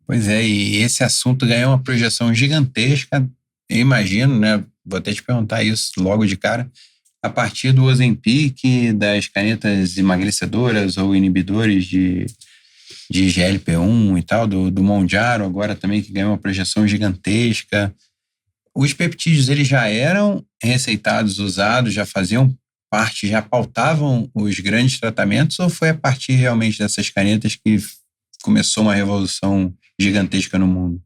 Pois é, e esse assunto ganhou uma projeção gigantesca, eu imagino, né? Vou até te perguntar isso logo de cara, a partir do Ozempic, das canetas emagrecedoras ou inibidores de GLP-1 e tal, do Mounjaro agora também, que ganhou uma projeção gigantesca. Os peptídeos, eles já eram receitados, usados, já faziam parte, já pautavam os grandes tratamentos, ou foi a partir realmente dessas canetas que começou uma revolução gigantesca no mundo?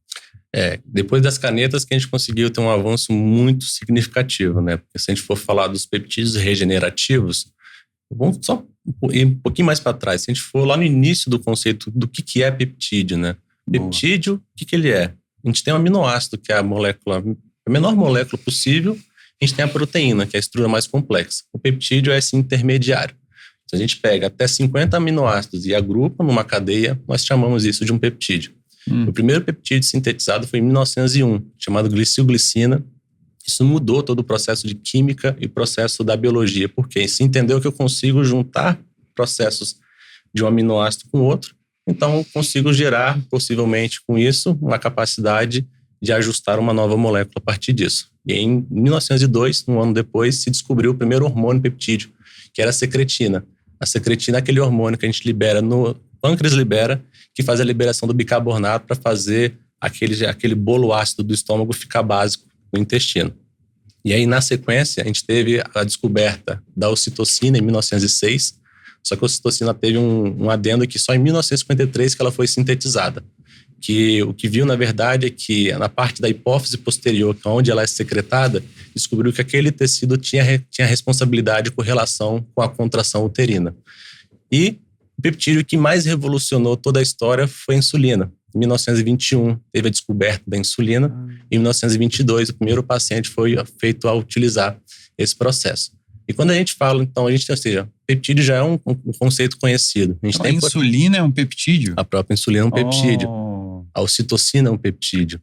Depois das canetas que a gente conseguiu ter um avanço muito significativo, né? Porque se a gente for falar dos peptídeos regenerativos, vamos só ir um pouquinho mais para trás. Se a gente for lá no início do conceito do que é peptídeo, né? Boa. Peptídeo, o que ele é? A gente tem um aminoácido, que é a menor molécula possível. A gente tem a proteína, que é a estrutura mais complexa. O peptídeo é esse intermediário. Se a gente pega até 50 aminoácidos e agrupa numa cadeia, nós chamamos isso de um peptídeo. O primeiro peptídeo sintetizado foi em 1901, chamado glicilglicina. Isso mudou todo o processo de química e processo da biologia, porque se entendeu que eu consigo juntar processos de um aminoácido com outro, então eu consigo gerar, possivelmente com isso, uma capacidade de ajustar uma nova molécula a partir disso. E em 1902, um ano depois, se descobriu o primeiro hormônio peptídeo, que era a secretina. A secretina é aquele hormônio que a gente libera o pâncreas libera, que faz a liberação do bicarbonato para fazer aquele bolo ácido do estômago ficar básico no intestino. E aí, na sequência, a gente teve a descoberta da ocitocina em 1906, só que a ocitocina teve um adendo que só em 1953 que ela foi sintetizada. Que o que viu, na verdade, é que na parte da hipófise posterior, onde ela é secretada, descobriu que aquele tecido tinha responsabilidade com relação com a contração uterina. E o peptídeo que mais revolucionou toda a história foi a insulina. Em 1921, teve a descoberta da insulina. Em 1922, o primeiro paciente foi feito a utilizar esse processo. E quando a gente fala, então, ou seja, peptídeo já é um conceito conhecido. A insulina é um peptídeo? A própria insulina é um peptídeo. A ocitocina é um peptídeo.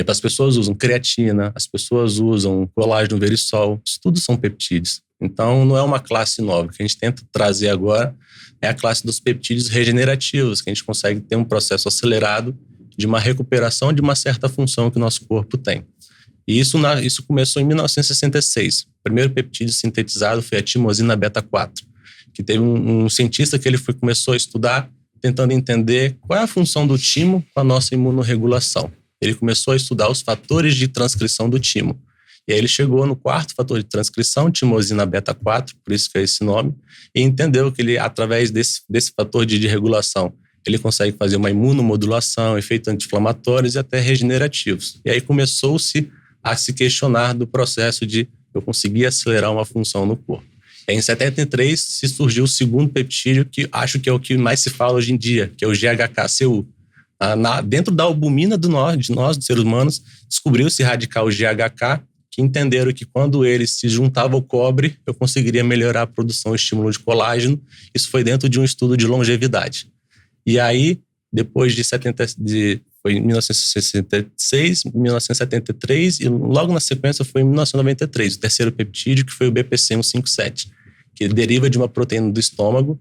As pessoas usam creatina, as pessoas usam colágeno verisol, isso tudo são peptídeos. Então, não é uma classe nova. O que a gente tenta trazer agora é a classe dos peptídeos regenerativos, que a gente consegue ter um processo acelerado de uma recuperação de uma certa função que o nosso corpo tem. E isso começou em 1966. O primeiro peptídeo sintetizado foi a timosina beta-4, que teve um cientista que começou a estudar, tentando entender qual é a função do timo com a nossa imunorregulação. Ele começou a estudar os fatores de transcrição do timo. E aí ele chegou no quarto fator de transcrição, timosina beta-4, por isso que é esse nome, e entendeu que ele, através desse fator de regulação, ele consegue fazer uma imunomodulação, efeitos anti-inflamatórios e até regenerativos. E aí começou-se a se questionar do processo de eu conseguir acelerar uma função no corpo. Em 73 se surgiu o segundo peptídeo, que acho que é o que mais se fala hoje em dia, que é o GHK-Cu. Dentro da albumina de nós, dos seres humanos, descobriu-se radical GHK, que entenderam que quando ele se juntava ao cobre, eu conseguiria melhorar a produção e estímulo de colágeno. Isso foi dentro de um estudo de longevidade. E aí, depois foi em 1966, 1973 e logo na sequência foi em 1993, o terceiro peptídeo, que foi o BPC-157, que deriva de uma proteína do estômago,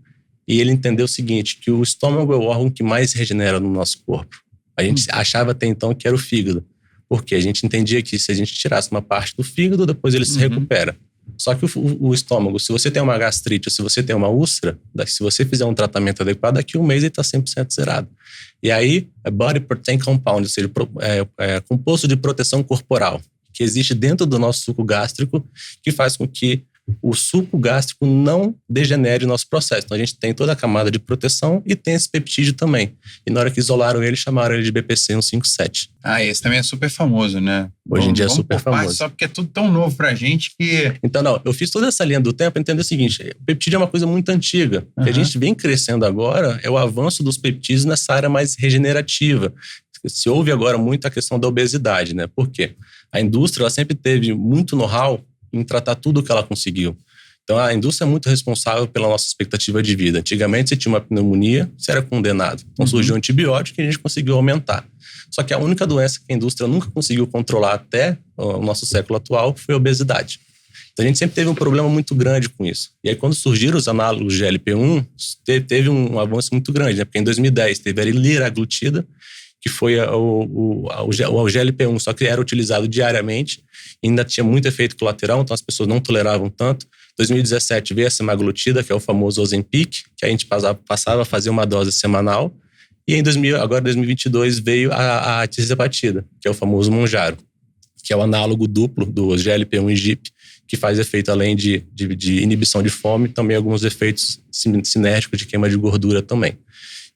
e ele entendeu o seguinte, que o estômago é o órgão que mais regenera no nosso corpo. A gente achava até então que era o fígado, porque a gente entendia que se a gente tirasse uma parte do fígado, depois ele se recupera. Só que o estômago, se você tem uma gastrite ou se você tem uma úlcera, se você fizer um tratamento adequado, daqui a um mês ele está 100% zerado. E aí, é Body Protein Compound, ou seja, composto de proteção corporal, que existe dentro do nosso suco gástrico, que faz com que o suco gástrico não degenere o nosso processo. Então, a gente tem toda a camada de proteção e tem esse peptídeo também. E na hora que isolaram ele, chamaram ele de BPC-157. Esse também é super famoso, né? Hoje em dia é super famoso. Só porque é tudo tão novo pra gente que... Então, eu fiz toda essa linha do tempo para entender o seguinte, o peptídeo é uma coisa muito antiga. O que a gente vem crescendo agora é o avanço dos peptídeos nessa área mais regenerativa. Se ouve agora muito a questão da obesidade, né? Por quê? A indústria ela sempre teve muito know-how em tratar tudo o que ela conseguiu. Então, a indústria é muito responsável pela nossa expectativa de vida. Antigamente, você tinha uma pneumonia, você era condenado. Então, surgiu um antibiótico e a gente conseguiu aumentar. Só que a única doença que a indústria nunca conseguiu controlar até o nosso século atual foi a obesidade. Então, a gente sempre teve um problema muito grande com isso. E aí, quando surgiram os análogos GLP-1, teve um avanço muito grande, né? Porque em 2010 teve a liraglutida que foi o GLP-1, só que era utilizado diariamente, ainda tinha muito efeito colateral, então as pessoas não toleravam tanto. Em 2017 veio a semaglutida, que é o famoso Ozempic, que a gente passava a fazer uma dose semanal, e agora em 2022 veio a tirzepatida, que é o famoso Mounjaro, que é o análogo duplo do GLP-1 e GIP, que faz efeito além de inibição de fome, também alguns efeitos sinérgicos de queima de gordura também.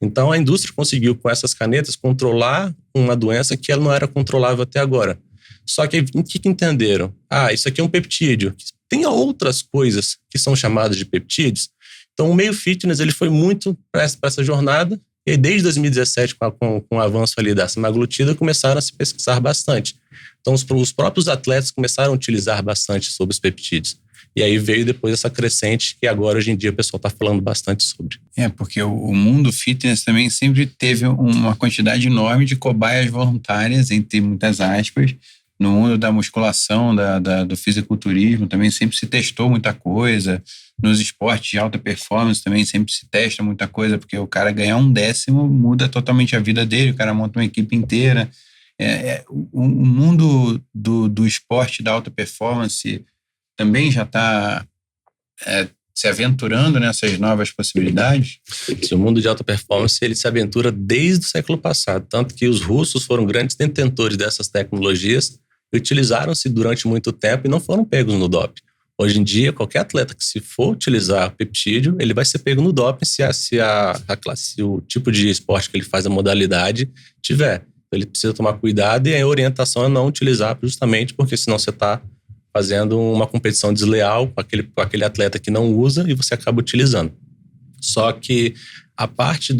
Então, a indústria conseguiu, com essas canetas, controlar uma doença que ela não era controlável até agora. Só que o que entenderam? Isso aqui é um peptídeo. Tem outras coisas que são chamadas de peptídeos. Então, o meio fitness ele foi muito para essa jornada. E desde 2017, com o avanço ali da semaglutida, começaram a se pesquisar bastante. Então, os próprios atletas começaram a utilizar bastante sobre os peptídeos. E aí veio depois essa crescente que agora, hoje em dia, o pessoal está falando bastante sobre. Porque o mundo fitness também sempre teve uma quantidade enorme de cobaias voluntárias, entre muitas aspas. No mundo da musculação, do fisiculturismo, também sempre se testou muita coisa. Nos esportes de alta performance também sempre se testa muita coisa, porque o cara ganhar 1/10 muda totalmente a vida dele, o cara monta uma equipe inteira. O mundo do esporte da alta performance também já está se aventurando nessas novas possibilidades? O mundo de alta performance ele se aventura desde o século passado, tanto que os russos foram grandes detentores dessas tecnologias, utilizaram-se durante muito tempo e não foram pegos no doping. Hoje em dia, qualquer atleta que se for utilizar peptídeo, ele vai ser pego no doping se o tipo de esporte que ele faz, a modalidade, tiver. Ele precisa tomar cuidado e a orientação é não utilizar justamente porque senão você está fazendo uma competição desleal com aquele atleta que não usa e você acaba utilizando. Só que a parte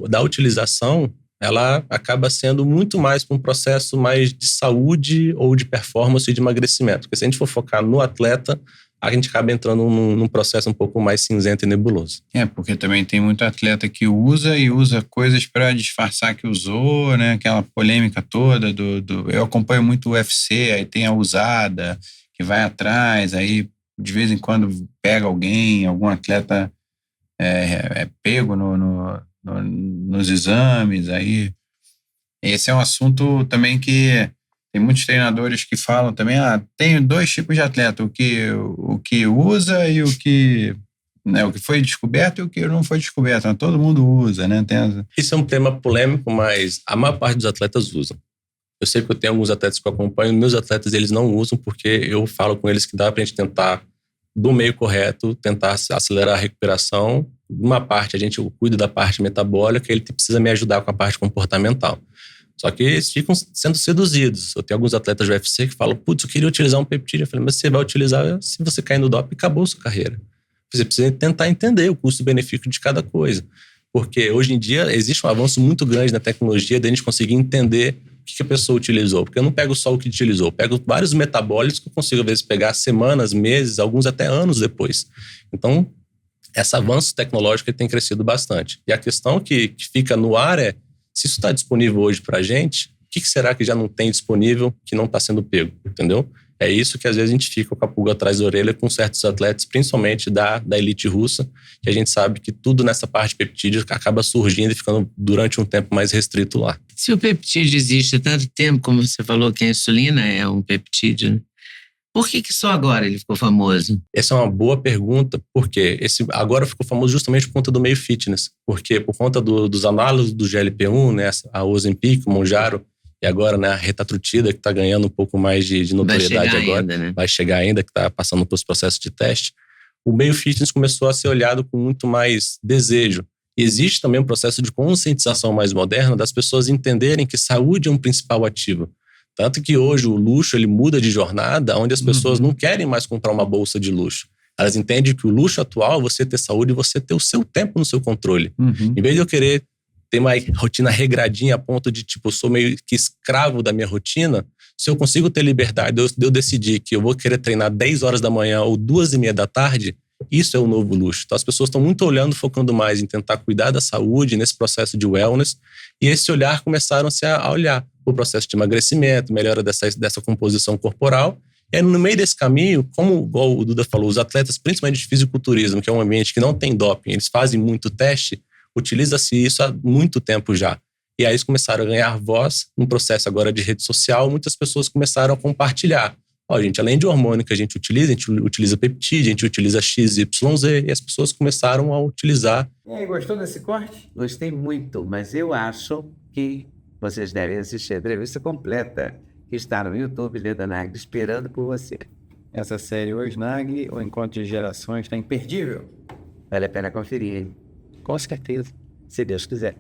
da utilização, ela acaba sendo muito mais para um processo mais de saúde ou de performance e de emagrecimento. Porque se a gente for focar no atleta, a gente acaba entrando num processo um pouco mais cinzento e nebuloso. Porque também tem muito atleta que usa coisas para disfarçar que usou, né? Aquela polêmica toda eu acompanho muito o UFC, aí tem a usada, que vai atrás, aí de vez em quando pega algum atleta é pego nos exames, aí esse é um assunto também que tem muitos treinadores que falam também, tem 2 tipos de atleta, o que usa e o que foi descoberto e o que não foi descoberto, todo mundo usa, né? Isso é um tema polêmico, mas a maior parte dos atletas usam. Eu sei que eu tenho alguns atletas que eu acompanho, meus atletas eles não usam porque eu falo com eles que dá pra gente tentar, do meio correto, tentar acelerar a recuperação. Uma parte, a gente cuida da parte metabólica, ele precisa me ajudar com a parte comportamental. Só que eles ficam sendo seduzidos. Eu tenho alguns atletas do UFC que falam, eu queria utilizar um peptídeo. Eu falei, mas você vai utilizar, se você cair no doping, acabou a sua carreira. Você precisa tentar entender o custo-benefício de cada coisa. Porque hoje em dia existe um avanço muito grande na tecnologia de a gente conseguir entender o que a pessoa utilizou. Porque eu não pego só o que utilizou, eu pego vários metabólicos que eu consigo, às vezes, pegar semanas, meses, alguns até anos depois. Então, esse avanço tecnológico tem crescido bastante. E a questão que fica no ar é, se isso está disponível hoje para a gente, o que será que já não tem disponível que não está sendo pego, entendeu? É isso que às vezes a gente fica com a pulga atrás da orelha com certos atletas, principalmente da elite russa, que a gente sabe que tudo nessa parte de peptídeo acaba surgindo e ficando durante um tempo mais restrito lá. Se o peptídeo existe há tanto tempo, como você falou que a insulina é um peptídeo, né? Por que só agora ele ficou famoso? Essa é uma boa pergunta, porque agora ficou famoso justamente por conta do meio fitness. Porque por conta dos análogos do GLP-1, né, a Ozempic, o Mounjaro, e agora, né, a retatrutida, que está ganhando um pouco mais de notoriedade agora. Ainda, né? Vai chegar ainda, que está passando pelos processos de teste. O meio fitness começou a ser olhado com muito mais desejo. E existe também um processo de conscientização mais moderna das pessoas entenderem que saúde é um principal ativo. Tanto que hoje o luxo ele muda de jornada, onde as pessoas não querem mais comprar uma bolsa de luxo. Elas entendem que o luxo atual, você ter saúde, você ter o seu tempo no seu controle. Em vez de eu querer ter uma rotina regradinha a ponto de, eu sou meio que escravo da minha rotina, se eu consigo ter liberdade de eu decidir que eu vou querer treinar 10 horas da manhã ou 2:30 da tarde, isso é o novo luxo. Então as pessoas estão muito focando mais em tentar cuidar da saúde nesse processo de wellness, e esse olhar começaram-se a olhar o processo de emagrecimento, melhora dessa composição corporal. E aí, no meio desse caminho, igual o Duda falou, os atletas, principalmente de fisiculturismo, que é um ambiente que não tem doping, eles fazem muito teste, utiliza-se isso há muito tempo já. E aí eles começaram a ganhar voz num processo agora de rede social. Muitas pessoas começaram a compartilhar. Ó, gente, além de hormônio que a gente utiliza peptídeo, a gente utiliza XYZ, e as pessoas começaram a utilizar. E aí, gostou desse corte? Gostei muito, mas eu acho que vocês devem assistir a entrevista completa, que está no YouTube, Leda Nagli, esperando por você. Essa série Hoje Nagli, O Encontro de Gerações, está imperdível. Vale a pena conferir, hein? Com certeza. Se Deus quiser.